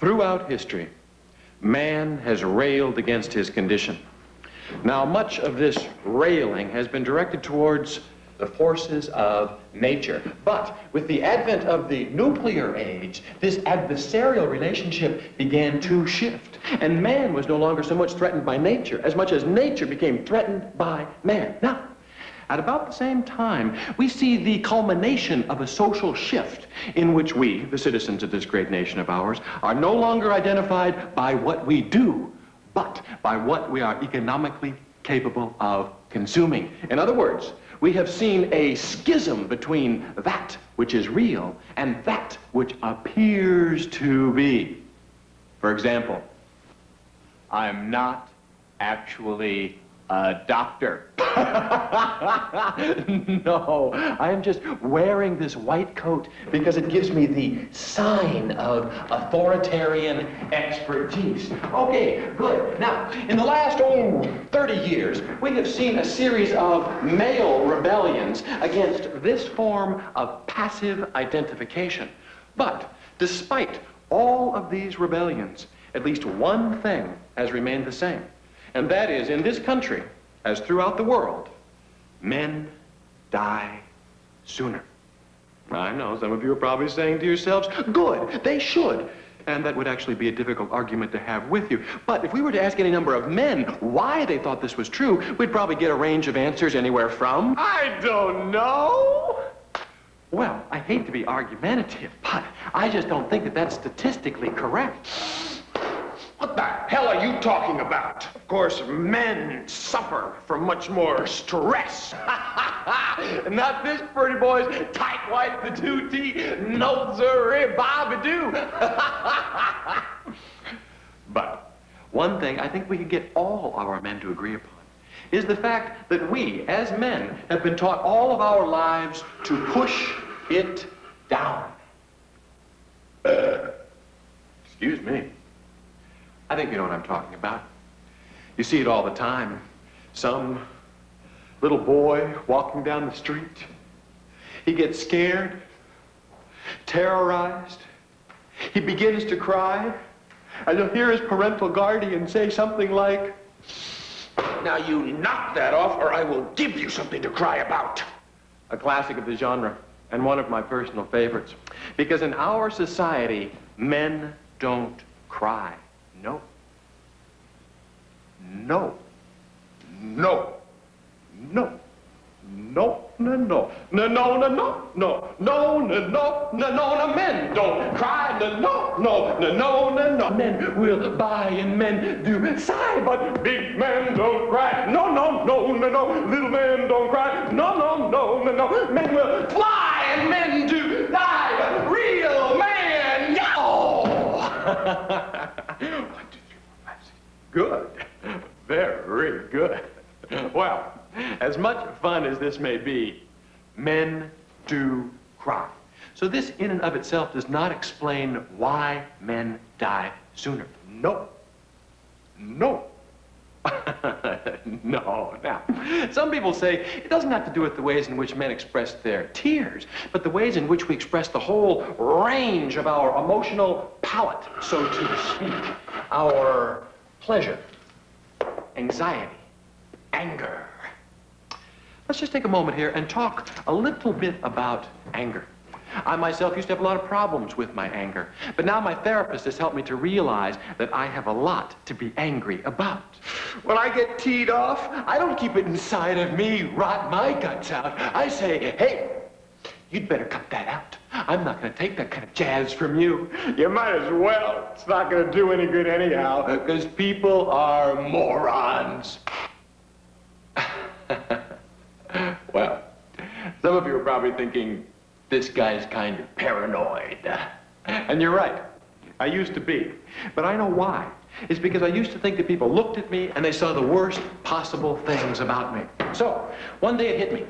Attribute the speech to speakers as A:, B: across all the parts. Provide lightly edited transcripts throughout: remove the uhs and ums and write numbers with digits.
A: Throughout history, man has railed against his condition. Now, much of this railing has been directed towards the forces of nature. But with the advent of the nuclear age, this adversarial relationship began to shift. And man was no longer so much threatened by nature as much as nature became threatened by man. Now, at about the same time, we see the culmination of a social shift in which we, the citizens of this great nation of ours, are no longer identified by what we do, but by what we are economically capable of consuming. In other words, we have seen a schism between that which is real and that which appears to be. For example, I'm not actually a doctor. No, I'm just wearing this white coat because it gives me the sign of authoritarian expertise. Okay, good. Now, in the last, 30 years, we have seen a series of male rebellions against this form of passive identification. But despite all of these rebellions, at least one thing has remained the same. And that is, in this country, as throughout the world, men die sooner. I know some of you are probably saying to yourselves, good, they should. And that would actually be a difficult argument to have with you. But if we were to ask any number of men why they thought this was true, we'd probably get a range of answers anywhere from, I don't know. Well, I hate to be argumentative, but I just don't think that that's statistically correct.
B: What the hell are you talking about? Of course, men suffer from much more stress.
A: Not this pretty boy's tight white patootie, no sirree, bobby-doo. But one thing I think we can get all of our men to agree upon is the fact that we, as men, have been taught all of our lives to push it down. Excuse me. I think you know what I'm talking about. You see it all the time. Some little boy walking down the street. He gets scared, terrorized. He begins to cry, and you'll hear his parental guardian say something like,
B: now you knock that off or I will give you something to cry about.
A: A classic of the genre, and one of my personal favorites. Because in our society, men don't cry. No. No. No. No. No, no, no. No, no, no, no. No, no, no, no, no, no. Men don't cry. No, no, no, no, no, no, no. Men will buy and men do sigh, but big men don't cry. No, no, no, no, no. Little men don't cry. No, no, no, no, no. Men will fly and men do die, but real men, no. Good. Very good. Well, as much fun as this may be, men do cry. So this in and of itself does not explain why men die sooner. No. No. No. Now, some people say it doesn't have to do with the ways in which men express their tears, but the ways in which we express the whole range of our emotional palette, so to speak. Our pleasure, anxiety, anger. Let's just take a moment here and talk a little bit about anger. I myself used to have a lot of problems with my anger, but now my therapist has helped me to realize that I have a lot to be angry about. When I get teed off, I don't keep it inside of me, rot my guts out. I say, hey, you'd better cut that out. I'm not going to take that kind of jazz from you. You might as well. It's not going to do any good anyhow, because people are morons. Well, some of you are probably thinking, this guy's kind of paranoid. And you're right. I used to be. But I know why. It's because I used to think that people looked at me and they saw the worst possible things about me. So, one day it hit me.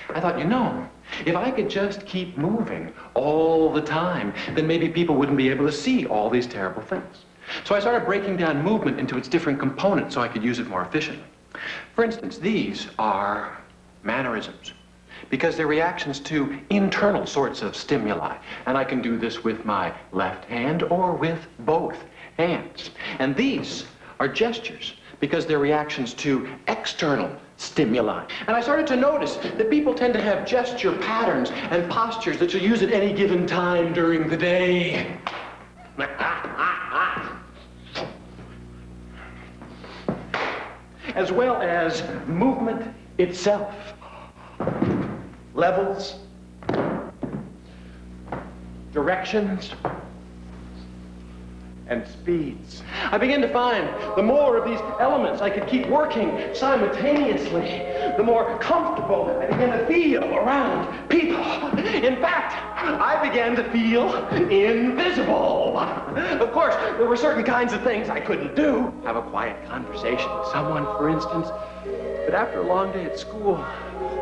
A: I thought, you know, if I could just keep moving all the time, then maybe people wouldn't be able to see all these terrible things. So I started breaking down movement into its different components so I could use it more efficiently. For instance, these are mannerisms. because they're reactions to internal sorts of stimuli. And I can do this with my left hand or with both hands. And these are gestures because they're reactions to external stimuli. And I started to notice that people tend to have gesture patterns and postures that you use at any given time during the day. As well as movement itself. Levels, directions, and speeds. I began to find the more of these elements I could keep working simultaneously, the more comfortable I began to feel around people. In fact, I began to feel invisible. Of course, there were certain kinds of things I couldn't do. Have a quiet conversation with someone, for instance. But after a long day at school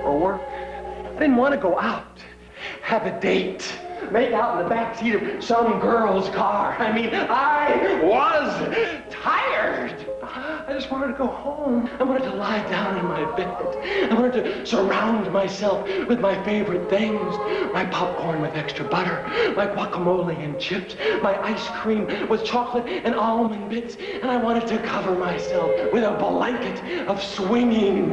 A: or work, I didn't want to go out, have a date, make out in the back seat of some girl's car. I mean, I was tired. I just wanted to go home. I wanted to lie down in my bed. I wanted to surround myself with my favorite things. My popcorn with extra butter, my guacamole and chips, my ice cream with chocolate and almond bits, and I wanted to cover myself with a blanket of swinging,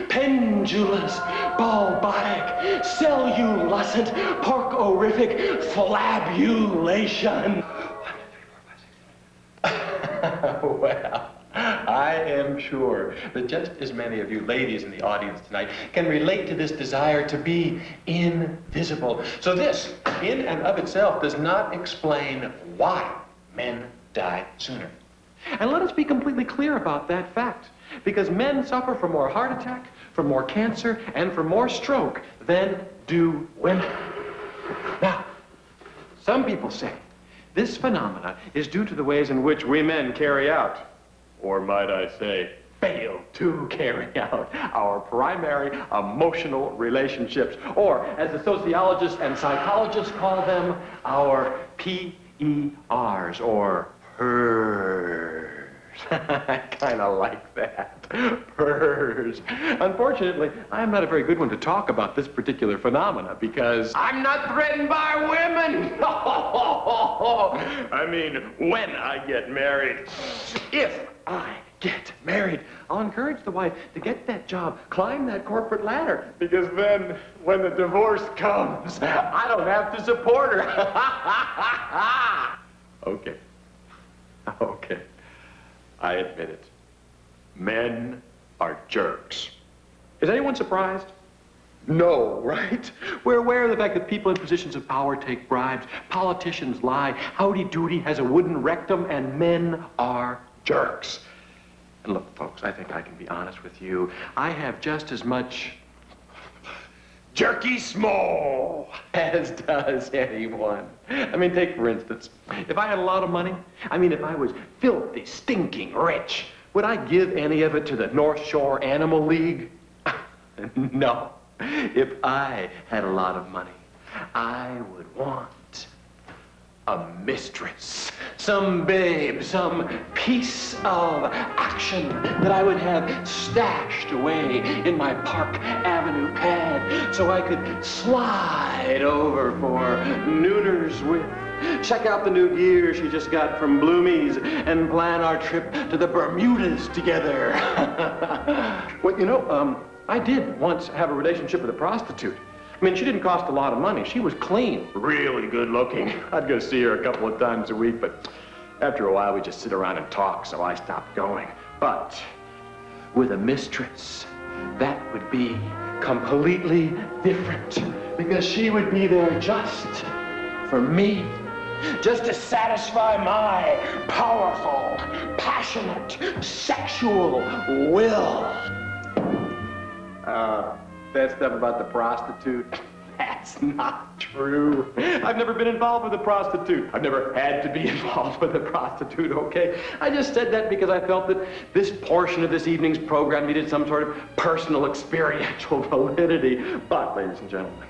A: pendulous, bulbotic, celluluscent, porkorific flabulation. Well, I am sure that just as many of you ladies in the audience tonight can relate to this desire to be invisible. So this, in and of itself, does not explain why men die sooner. And let us be completely clear about that fact, because men suffer from more heart attack, from more cancer, and from more stroke than do women. Now, some people say this phenomena is due to the ways in which we men carry out, or might I say, fail to carry out our primary emotional relationships, or as the sociologists and psychologists call them, our PERs, or PERs. I kind of like that. PERs. Unfortunately, I'm not a very good one to talk about this particular phenomena because I'm not threatened by women. I mean, when I get married, if I get married, I'll encourage the wife to get that job, climb that corporate ladder, because then when the divorce comes, I don't have to support her. Okay. Okay. I admit it. Men are jerks. Is anyone surprised? No, right? We're aware of the fact that people in positions of power take bribes, politicians lie, Howdy Doody has a wooden rectum, and men are jerks. And look, folks, I think I can be honest with you. I have just as much jerky small as does anyone. I mean, take for instance, if I had a lot of money, if I was filthy, stinking rich, would I give any of it to the North Shore Animal League? No. If I had a lot of money, I would want a mistress, some babe, some piece of action that I would have stashed away in my Park Avenue pad so I could slide over for nooners with, check out the new gear she just got from Bloomies, and plan our trip to the Bermudas together. Well, I did once have a relationship with a prostitute. She didn't cost a lot of money. She was clean, really good looking. I'd go see her a couple of times a week, but after a while, we just sit around and talk, so I stopped going. But with a mistress, that would be completely different, because she would be there just for me, just to satisfy my powerful, passionate, sexual will. That stuff about the prostitute, that's not true. I've never been involved with a prostitute. I've never had to be involved with a prostitute, okay? I just said that because I felt that this portion of this evening's program needed some sort of personal experiential validity. But, ladies and gentlemen,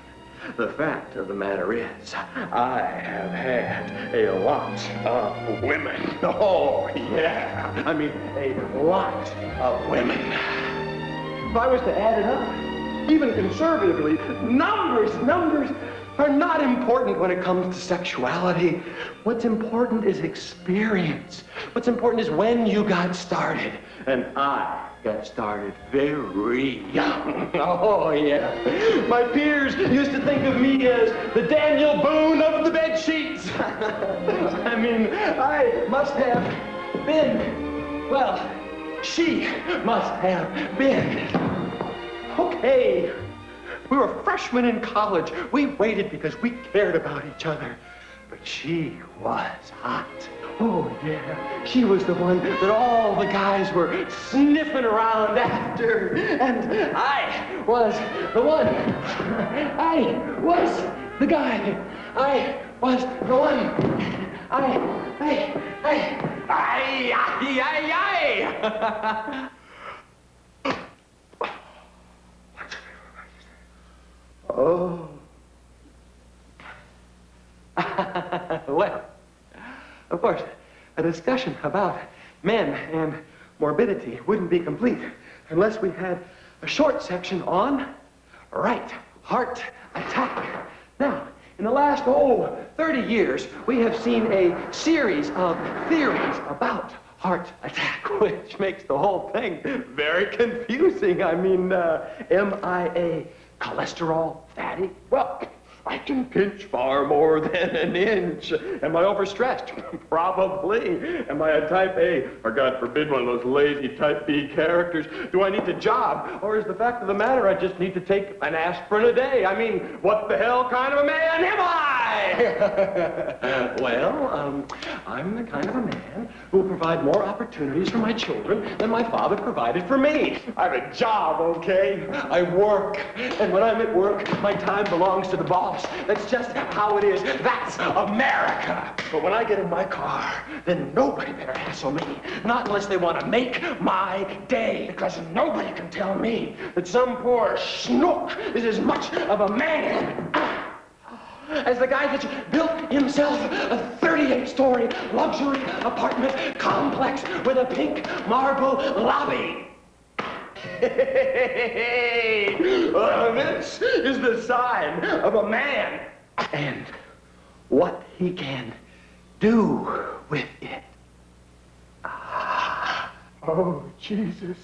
A: the fact of the matter is, I have had a lot of women. Oh, yeah. A lot of women. If I was to add it up, even conservatively, numbers are not important when it comes to sexuality. What's important is experience. What's important is when you got started. And I got started very young. Oh, yeah. My peers used to think of me as the Daniel Boone of the bed sheets. I mean, I must have been, well, she must have been. Okay. We were freshmen in college. We waited because we cared about each other. But she was hot. Oh, yeah. She was the one that all the guys were sniffing around after. And I was the one. I was the guy. I was the one. Oh. Well, of course, a discussion about men and morbidity wouldn't be complete unless we had a short section on right heart attack. Now, in the last, 30 years, we have seen a series of theories about heart attack, which makes the whole thing very confusing. I mean, am I a cholesterol fatty? Well, I can pinch far more than an inch. Am I overstressed? Probably. Am I a type A? Or God forbid, one of those lazy type B characters? Do I need to jog? Or is the fact of the matter I just need to take an aspirin a day? I mean, what the hell kind of a man am I? Well, I'm the kind of a man who will provide more opportunities for my children than my father provided for me. I have a job, okay? I work. And when I'm at work, my time belongs to the boss. That's just how it is. That's America. But when I get in my car, then nobody better hassle me. Not unless they want to make my day. Because nobody can tell me that some poor schnook is as much of a man as the guy that built himself a 38-story luxury apartment complex with a pink marble lobby. Hey, this is the sign of a man and what he can do with it. Oh, Jesus.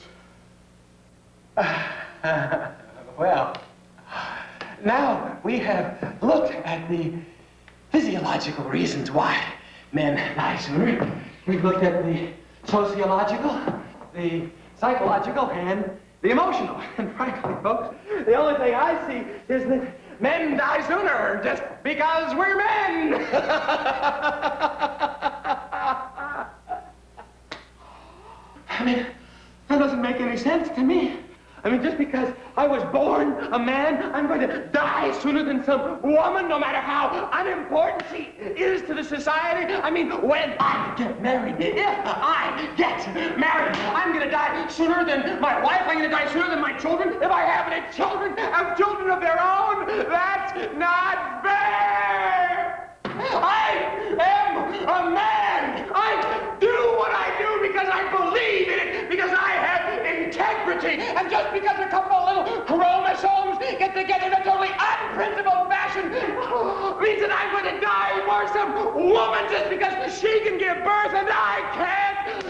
A: Well, now we have looked at the physiological reasons why men die sooner. We've looked at the sociological, the psychological, and the emotional. And frankly, folks, the only thing I see is that men die sooner just because we're men. I mean, that doesn't make any sense to me. I mean, just because I was born a man, I'm going to die sooner than some woman, no matter how unimportant she is to the society. I mean, when I get married, if I get married, I'm going to die sooner than my wife. I'm going to die sooner than my children. If I have any children, have children of their own, that's not fair. I am a man. I do what I do because I believe in it, because I have integrity. And just because a couple of little chromosomes get together in a totally unprincipled fashion means that I'm going to die for some woman just because she can give birth and I can't.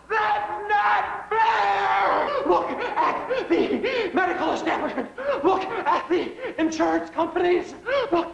A: That's not fair! Look at the medical establishment. Look at the insurance companies. Look